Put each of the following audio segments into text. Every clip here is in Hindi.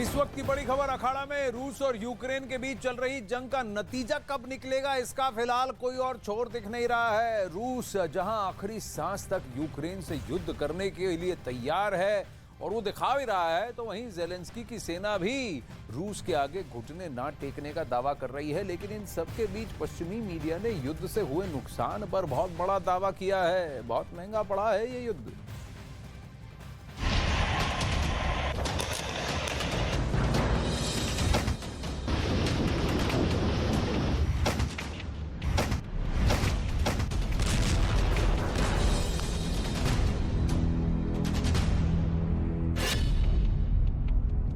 इस वक्त की बड़ी खबर अखाड़ा में रूस और यूक्रेन के बीच चल रही जंग का नतीजा कब निकलेगा, इसका फिलहाल कोई और छोर दिख नहीं रहा है। रूस जहां आखिरी सांस तक यूक्रेन से युद्ध करने के लिए तैयार है और वो दिखा भी रहा है, तो वहीं ज़ेलेंस्की की सेना भी रूस के आगे घुटने ना टेकने का दावा कर रही है। लेकिन इन सबके बीच पश्चिमी मीडिया ने युद्ध से हुए नुकसान पर बहुत बड़ा दावा किया है। बहुत महंगा पड़ा है ये युद्ध।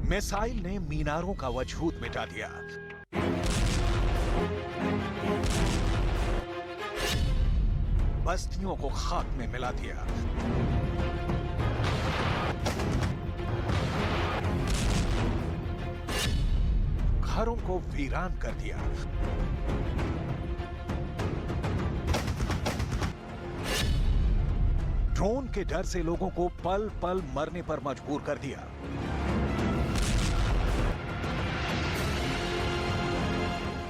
मिसाइल ने मीनारों का वजूद मिटा दिया। बस्तियों को खाक में मिला दिया। घरों को वीरान कर दिया। ड्रोन के डर से लोगों को पल पल मरने पर मजबूर कर दिया।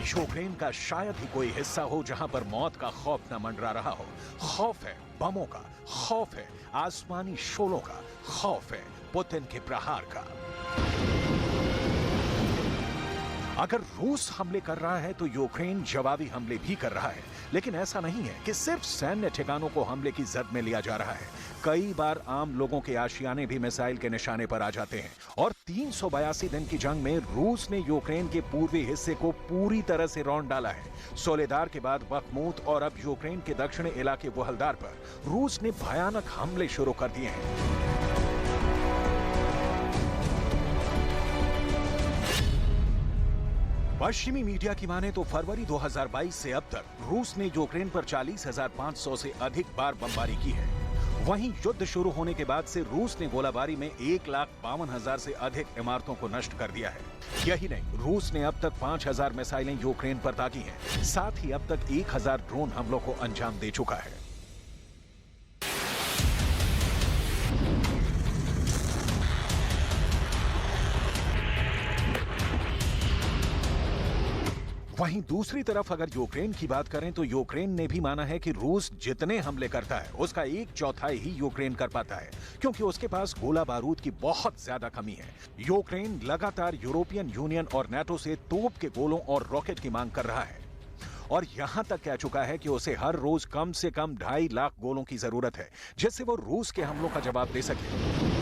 यूक्रेन का शायद ही कोई हिस्सा हो जहां पर मौत का खौफ न मंडरा रहा हो। खौफ है बमों का, खौफ है आसमानी शोलों का, खौफ है पुतिन के प्रहार का। अगर रूस हमले कर रहा है तो यूक्रेन जवाबी हमले भी कर रहा है। लेकिन ऐसा नहीं है कि सिर्फ सैन्य ठिकानों को हमले की जद में लिया जा रहा है। कई बार आम लोगों के आशियाने भी मिसाइल के निशाने पर आ जाते हैं। और 382 दिन की जंग में रूस ने यूक्रेन के पूर्वी हिस्से को पूरी तरह से रौंद डाला है। सोलेदार के बाद बखमूत और अब यूक्रेन के दक्षिणी इलाके वोहलदार पर रूस ने भयानक हमले शुरू कर दिए हैं। पश्चिमी मीडिया की माने तो फरवरी 2022 से अब तक रूस ने यूक्रेन पर 40,500 से अधिक बार बमबारी की है। वहीं युद्ध शुरू होने के बाद से रूस ने गोलाबारी में 1,52,000 से अधिक इमारतों को नष्ट कर दिया है। यही नहीं, रूस ने अब तक 5,000 मिसाइलें यूक्रेन पर दागी हैं। साथ ही अब तक 1,000 ड्रोन हमलों को अंजाम दे चुका है। वहीं दूसरी तरफ अगर यूक्रेन की बात करें तो यूक्रेन ने भी माना है कि रूस जितने हमले करता है उसका 1/4 ही यूक्रेन कर पाता है, क्योंकि उसके पास गोला बारूद की बहुत ज्यादा कमी है। यूक्रेन लगातार यूरोपियन यूनियन और नाटो से तोप के गोलों और रॉकेट की मांग कर रहा है और यहां तक कह चुका है कि उसे हर रोज कम से कम 2.5 लाख गोलों की जरूरत है, जिससे वो रूस के हमलों का जवाब दे सके।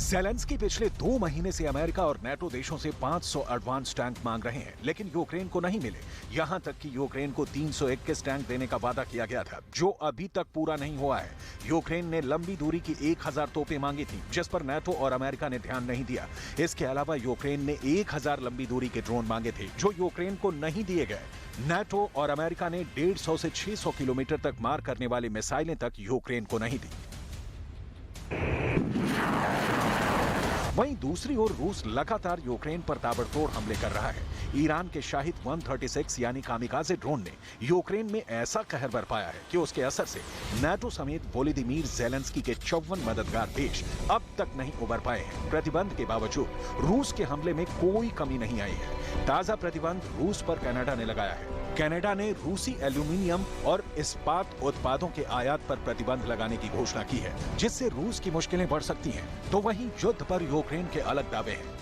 ज़ेलेंस्की पिछले 2 महीने से अमेरिका और नाटो देशों से 500 एडवांस टैंक मांग रहे हैं, लेकिन यूक्रेन को नहीं मिले। यहां तक कि यूक्रेन को 321 टैंक देने का वादा किया गया था, जो अभी तक पूरा नहीं हुआ है। यूक्रेन ने लंबी दूरी की 1000 तोपें मांगी थी, जिस पर नाटो और अमेरिका ने ध्यान नहीं दिया। इसके अलावा यूक्रेन ने 1000 लंबी दूरी के ड्रोन मांगे थे, जो यूक्रेन को नहीं दिए गए। नाटो और अमेरिका ने 150 से 600 किलोमीटर तक मार करने वाली मिसाइलें तक यूक्रेन को नहीं दी। वहीं दूसरी ओर रूस लगातार यूक्रेन पर ताबड़तोड़ हमले कर रहा है। ईरान के शाहिद 136 यानी कामिकाज़े ड्रोन ने यूक्रेन में ऐसा कहर बरपाया है कि उसके असर से नाटो समेत वोलोदिमीर ज़ेलेंस्की के 54 मददगार देश अब तक नहीं उबर पाए हैं। प्रतिबंध के बावजूद रूस के हमले में कोई कमी नहीं आई है। ताजा प्रतिबंध रूस पर कनाडा ने लगाया है। कनाडा ने रूसी एल्यूमिनियम और इस्पात उत्पादों के आयात पर प्रतिबंध लगाने की घोषणा की है, जिससे रूस की मुश्किलें बढ़ सकती हैं। तो वहीं युद्ध पर यूक्रेन के अलग दावे हैं।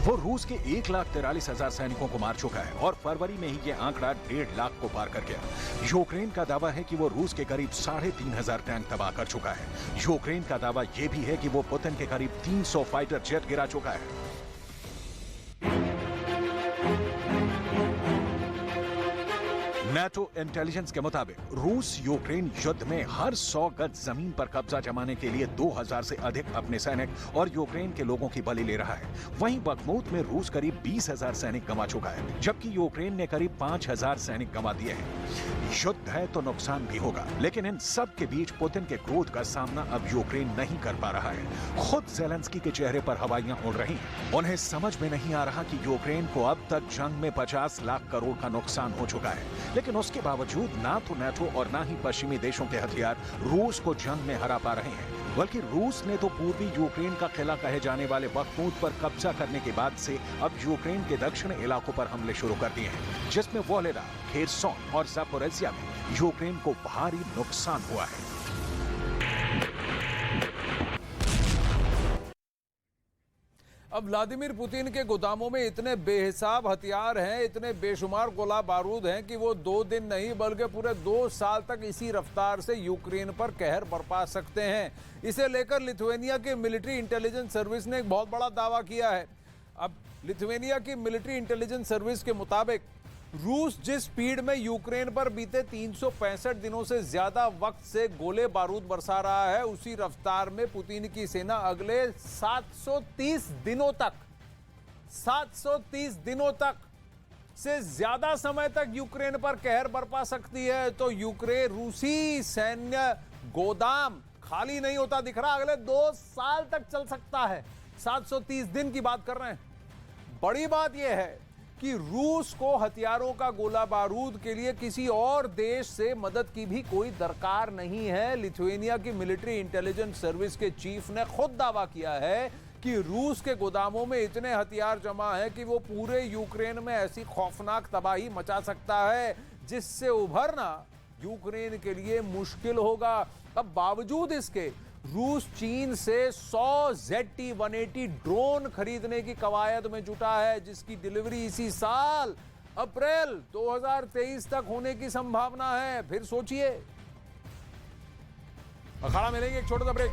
वो रूस के 1,43,000 सैनिकों को मार चुका है और फरवरी में ही ये आंकड़ा 1.5 लाख को पार कर गया। यूक्रेन का दावा है कि वो रूस के करीब 3,500 टैंक तबाह कर चुका है। यूक्रेन का दावा ये भी है कि वो पुतिन के करीब 300 फाइटर जेट गिरा चुका है। नाटो इंटेलिजेंस के मुताबिक रूस यूक्रेन युद्ध में हर 100 गज जमीन पर कब्जा जमाने के लिए 2000 से अधिक अपने सैनिक और यूक्रेन के लोगों की बलि ले रहा है। वहीं बखमूत में रूस करीब 20,000 सैनिक गंवा चुका है, जबकि यूक्रेन ने करीब 5,000 सैनिक गंवा दिए हैं। युद्ध है तो नुकसान भी होगा, लेकिन इन सब के बीच पुतिन के क्रोध का सामना अब यूक्रेन नहीं कर पा रहा है। खुद ज़ेलेंस्की के चेहरे पर हवाइयां उड़ रही हैं। उन्हें समझ में नहीं आ रहा कि यूक्रेन को अब तक जंग में 50 लाख करोड़ का नुकसान हो चुका है, लेकिन लेकिन उसके बावजूद ना तो नाटो और ना ही पश्चिमी देशों के हथियार रूस को जंग में हरा पा रहे हैं, बल्कि रूस ने तो पूर्वी यूक्रेन का किला कहे जाने वाले बखमूत पर कब्जा करने के बाद से अब यूक्रेन के दक्षिण इलाकों पर हमले शुरू कर दिए हैं, जिसमें वोलेरा, खेरसोन और ज़ापोरिज़िया में यूक्रेन को भारी नुकसान हुआ है। अब व्लादिमीर पुतिन के गोदामों में इतने बेहिसाब हथियार हैं, इतने बेशुमार गोला बारूद हैं कि वो 2 दिन नहीं बल्कि पूरे 2 साल तक इसी रफ्तार से यूक्रेन पर कहर बरपा सकते हैं। इसे लेकर लिथुआनिया की मिलिट्री इंटेलिजेंस सर्विस ने एक बहुत बड़ा दावा किया है। अब लिथुआनिया की मिलिट्री इंटेलिजेंस सर्विस के मुताबिक रूस जिस स्पीड में यूक्रेन पर बीते 365 दिनों से ज्यादा वक्त से गोले बारूद बरसा रहा है, उसी रफ्तार में पुतिन की सेना अगले 730 दिनों तक से ज्यादा समय तक यूक्रेन पर कहर बरपा सकती है। तो यूक्रेन रूसी सैन्य गोदाम खाली नहीं होता दिख रहा, अगले 2 साल तक चल सकता है। 730 दिन की बात कर रहे हैं। बड़ी बात यह है कि रूस को हथियारों का गोला बारूद के लिए किसी और देश से मदद की भी कोई दरकार नहीं है। लिथुआनिया की मिलिट्री इंटेलिजेंस सर्विस के चीफ ने खुद दावा किया है कि रूस के गोदामों में इतने हथियार जमा हैं कि वो पूरे यूक्रेन में ऐसी खौफनाक तबाही मचा सकता है जिससे उभरना यूक्रेन के लिए मुश्किल होगा। अब बावजूद इसके रूस चीन से 100 ZT-180 ड्रोन खरीदने की कवायद में जुटा है, जिसकी डिलीवरी इसी साल अप्रैल 2023 तक होने की संभावना है। फिर सोचिए। अखाड़ा मिलेंगे एक छोटा सा ब्रेक।